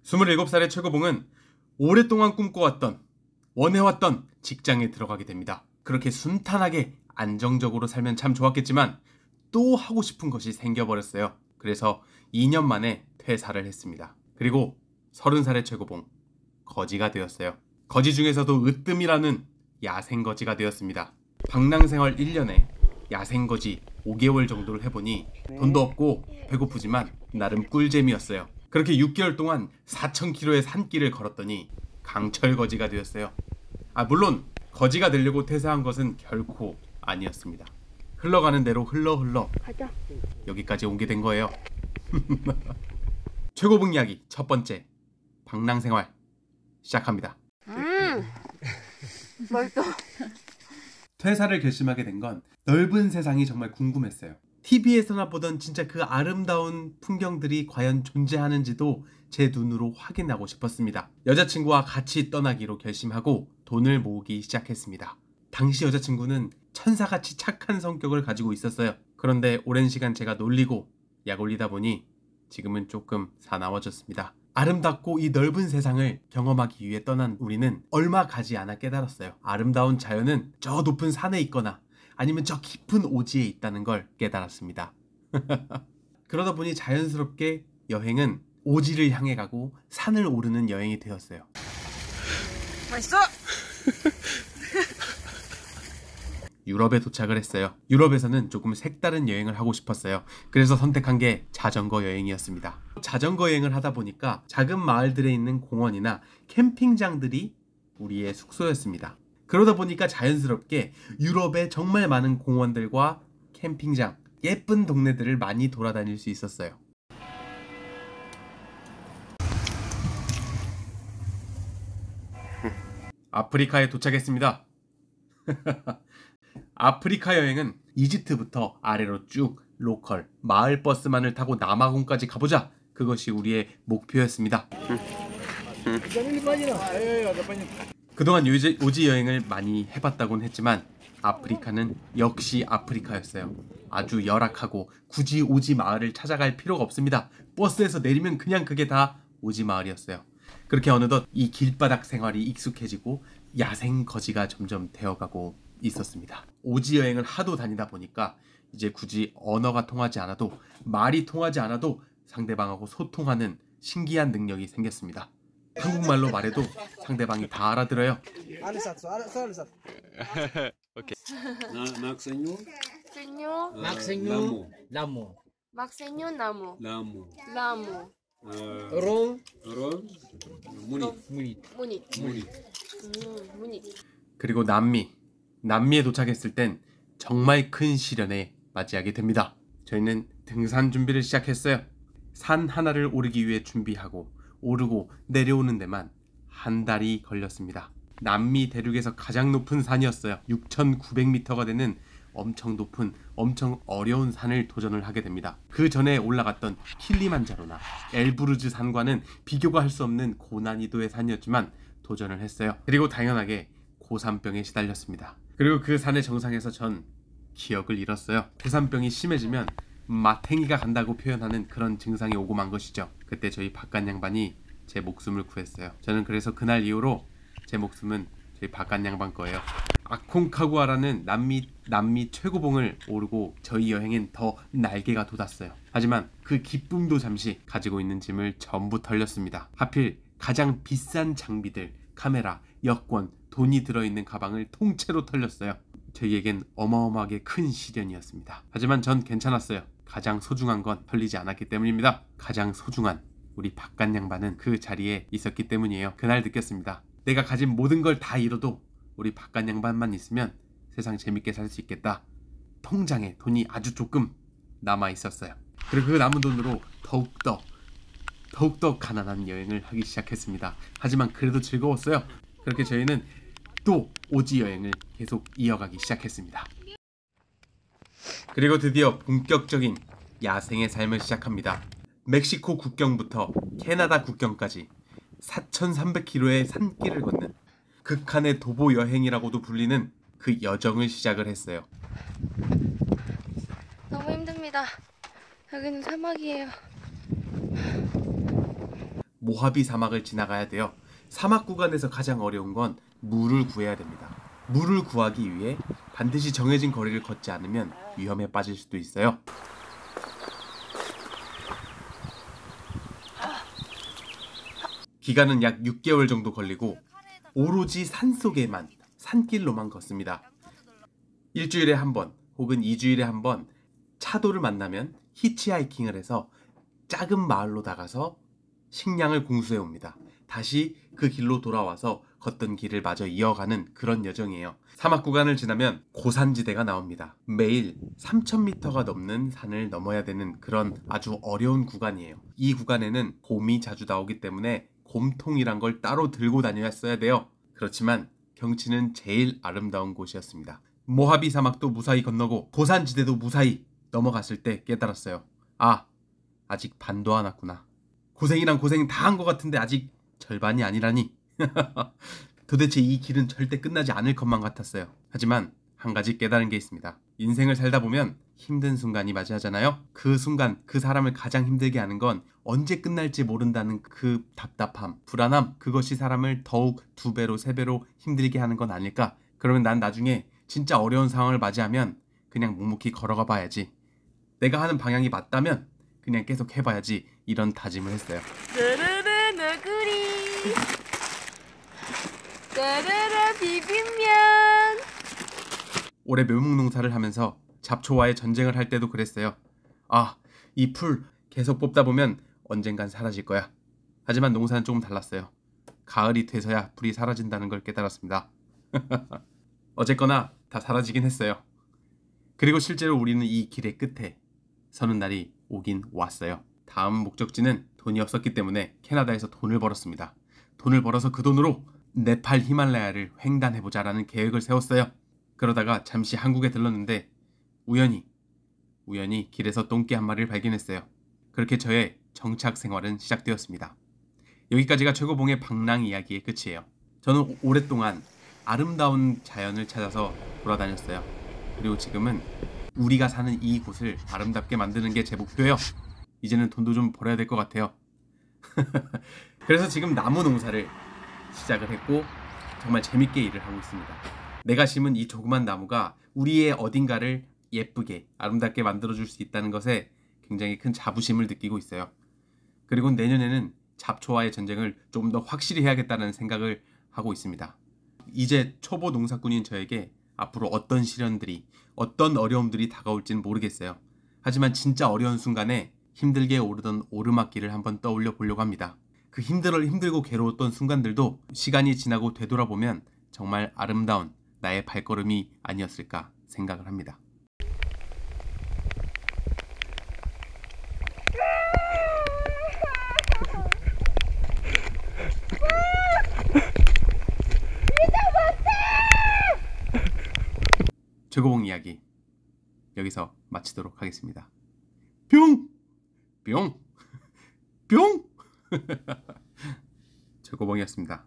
27살의 최고봉은 오랫동안 꿈꿔왔던, 원해왔던 직장에 들어가게 됩니다. 그렇게 순탄하게 안정적으로 살면 참 좋았겠지만 또 하고 싶은 것이 생겨버렸어요. 그래서 2년 만에 퇴사를 했습니다. 그리고 30살의 최고봉, 거지가 되었어요. 거지 중에서도 으뜸이라는 야생거지가 되었습니다. 방랑생활 1년에 야생거지 5개월 정도를 해보니 돈도 없고 배고프지만 나름 꿀잼이었어요. 그렇게 6개월 동안 4,000km의 산길을 걸었더니 강철거지가 되었어요. 물론 거지가 되려고 퇴사한 것은 결코 아니었습니다. 흘러가는 대로 흘러 가자. 여기까지 오게 된 거예요. 최고봉 이야기 첫 번째, 방랑생활 시작합니다. 맛있어. 퇴사를 결심하게 된 건 넓은 세상이 정말 궁금했어요. TV에서나 보던 진짜 그 아름다운 풍경들이 과연 존재하는지도 제 눈으로 확인하고 싶었습니다. 여자친구와 같이 떠나기로 결심하고 돈을 모으기 시작했습니다. 당시 여자친구는 천사같이 착한 성격을 가지고 있었어요. 그런데 오랜 시간 제가 놀리고 약 올리다 보니 지금은 조금 사나워졌습니다. 아름답고 이 넓은 세상을 경험하기 위해 떠난 우리는 얼마 가지 않아 깨달았어요. 아름다운 자연은 저 높은 산에 있거나 아니면 저 깊은 오지에 있다는 걸 깨달았습니다. 그러다 보니 자연스럽게 여행은 오지를 향해 가고 산을 오르는 여행이 되었어요. 맛있어. 유럽에 도착을 했어요. 유럽에서는 조금 색다른 여행을 하고 싶었어요. 그래서 선택한 게 자전거 여행이었습니다. 자전거 여행을 하다 보니까 작은 마을들에 있는 공원이나 캠핑장들이 우리의 숙소였습니다. 그러다 보니까 자연스럽게 유럽의 정말 많은 공원들과 캠핑장, 예쁜 동네들을 많이 돌아다닐 수 있었어요. 아프리카에 도착했습니다. 아프리카 여행은 이집트부터 아래로 쭉 로컬 마을 버스만을 타고 남아공까지 가보자. 그것이 우리의 목표였습니다. 그동안 오지 여행을 많이 해봤다곤 했지만 아프리카는 역시 아프리카였어요. 아주 열악하고 굳이 오지 마을을 찾아갈 필요가 없습니다. 버스에서 내리면 그냥 그게 다 오지 마을이었어요. 그렇게 어느덧 이 길바닥 생활이 익숙해지고 야생 거지가 점점 되어가고 있었습니다. 오지 여행을 하도 다니다 보니까 이제 굳이 언어가 통하지 않아도, 말이 통하지 않아도 상대방하고 소통하는 신기한 능력이 생겼습니다. 한국말로 말해도 상대방이 다 알아들어요. 그리고 남미에 도착했을 땐 정말 큰 시련에 맞이하게 됩니다. 저희는 등산 준비를 시작했어요. 산 하나를 오르기 위해 준비하고 오르고 내려오는 데만 한 달이 걸렸습니다. 남미 대륙에서 가장 높은 산이었어요. 6,900m가 되는 엄청 높은, 엄청 어려운 산을 도전을 하게 됩니다. 그 전에 올라갔던 킬리만자로나 엘브루즈 산과는 비교가 할 수 없는 고난이도의 산이었지만 도전을 했어요. 그리고 당연하게 고산병에 시달렸습니다. 그리고 그 산의 정상에서 전 기억을 잃었어요. 고산병이 심해지면 마탱이가 간다고 표현하는 그런 증상이 오고 만 것이죠. 그때 저희 바깥 양반이 제 목숨을 구했어요. 저는 그래서 그날 이후로 제 목숨은 저희 바깥 양반 거예요. 아콩카구아라는 남미 최고봉을 오르고 저희 여행엔 더 날개가 돋았어요. 하지만 그 기쁨도 잠시 가지고 있는 짐을 전부 털렸습니다. 하필 가장 비싼 장비들, 카메라, 여권, 돈이 들어있는 가방을 통째로 털렸어요. 저희에겐 어마어마하게 큰 시련이었습니다. 하지만 전 괜찮았어요. 가장 소중한 건 털리지 않았기 때문입니다. 가장 소중한 우리 바깥 양반은 그 자리에 있었기 때문이에요. 그날 느꼈습니다. 내가 가진 모든 걸 다 잃어도 우리 바깥 양반만 있으면 세상 재밌게 살 수 있겠다. 통장에 돈이 아주 조금 남아 있었어요. 그리고 그 남은 돈으로 더욱더 가난한 여행을 하기 시작했습니다. 하지만 그래도 즐거웠어요. 그렇게 저희는 또 오지 여행을 계속 이어가기 시작했습니다. 그리고 드디어 본격적인 야생의 삶을 시작합니다. 멕시코 국경부터 캐나다 국경까지 4,300km의 산길을 걷는 극한의 도보 여행이라고도 불리는 그 여정을 시작을 했어요. 너무 힘듭니다. 여기는 사막이에요. 모하비 사막을 지나가야 돼요. 사막 구간에서 가장 어려운 건 물을 구해야 됩니다. 물을 구하기 위해 반드시 정해진 거리를 걷지 않으면 위험에 빠질 수도 있어요. 기간은 약 6개월 정도 걸리고 오로지 산속에만, 산길로만 걷습니다. 일주일에 한 번 혹은 2주일에 한 번 차도를 만나면 히치하이킹을 해서 작은 마을로 나가서 식량을 공수해 옵니다. 다시 그 길로 돌아와서 걷던 길을 마저 이어가는 그런 여정이에요. 사막 구간을 지나면 고산지대가 나옵니다. 매일 3,000m가 넘는 산을 넘어야 되는 그런 아주 어려운 구간이에요. 이 구간에는 곰이 자주 나오기 때문에 곰통이란 걸 따로 들고 다녀야 돼요. 그렇지만 경치는 제일 아름다운 곳이었습니다. 모하비 사막도 무사히 건너고 고산지대도 무사히 넘어갔을 때 깨달았어요. 아직 반도 안 왔구나. 고생이란 고생 다 한 것 같은데 아직 절반이 아니라니. 도대체 이 길은 절대 끝나지 않을 것만 같았어요. 하지만 한 가지 깨달은 게 있습니다. 인생을 살다 보면 힘든 순간이 맞이하잖아요. 그 순간 그 사람을 가장 힘들게 하는 건 언제 끝날지 모른다는 그 답답함, 불안함, 그것이 사람을 더욱 2배로 3배로 힘들게 하는 건 아닐까. 그러면 난 나중에 진짜 어려운 상황을 맞이하면 그냥 묵묵히 걸어가 봐야지. 내가 하는 방향이 맞다면 그냥 계속 해봐야지. 이런 다짐을 했어요. 르르르 너구리 르르르 비빔면. 올해 묘목 농사를 하면서 잡초와의 전쟁을 할 때도 그랬어요. 이 풀 계속 뽑다 보면 언젠간 사라질 거야. 하지만 농사는 조금 달랐어요. 가을이 돼서야 풀이 사라진다는 걸 깨달았습니다. 어쨌거나 다 사라지긴 했어요. 그리고 실제로 우리는 이 길의 끝에 서는 날이 오긴 왔어요. 다음 목적지는 돈이 없었기 때문에 캐나다에서 돈을 벌었습니다. 돈을 벌어서 그 돈으로 네팔 히말라야를 횡단해보자라는 계획을 세웠어요. 그러다가 잠시 한국에 들렀는데 우연히 길에서 똥개 한 마리를 발견했어요. 그렇게 저의 정착 생활은 시작되었습니다. 여기까지가 최고봉의 방랑 이야기의 끝이에요. 저는 오랫동안 아름다운 자연을 찾아서 돌아다녔어요. 그리고 지금은 우리가 사는 이곳을 아름답게 만드는 게 제 목표예요. 이제는 돈도 좀 벌어야 될 것 같아요. 그래서 지금 나무 농사를 시작을 했고 정말 재밌게 일을 하고 있습니다. 내가 심은 이 조그만 나무가 우리의 어딘가를 예쁘게 아름답게 만들어줄 수 있다는 것에 굉장히 큰 자부심을 느끼고 있어요. 그리고 내년에는 잡초와의 전쟁을 좀 더 확실히 해야겠다는 생각을 하고 있습니다. 이제 초보 농사꾼인 저에게 앞으로 어떤 시련들이, 어떤 어려움들이 다가올지는 모르겠어요. 하지만 진짜 어려운 순간에 힘들게 오르던 오르막길을 한번 떠올려 보려고 합니다. 그 힘들고 괴로웠던 순간들도 시간이 지나고 되돌아보면 정말 아름다운 나의 발걸음이 아니었을까 생각을 합니다. 최고봉 이야기 여기서 마치도록 하겠습니다. 뿅! 뿅! 뿅! 최고봉이었습니다.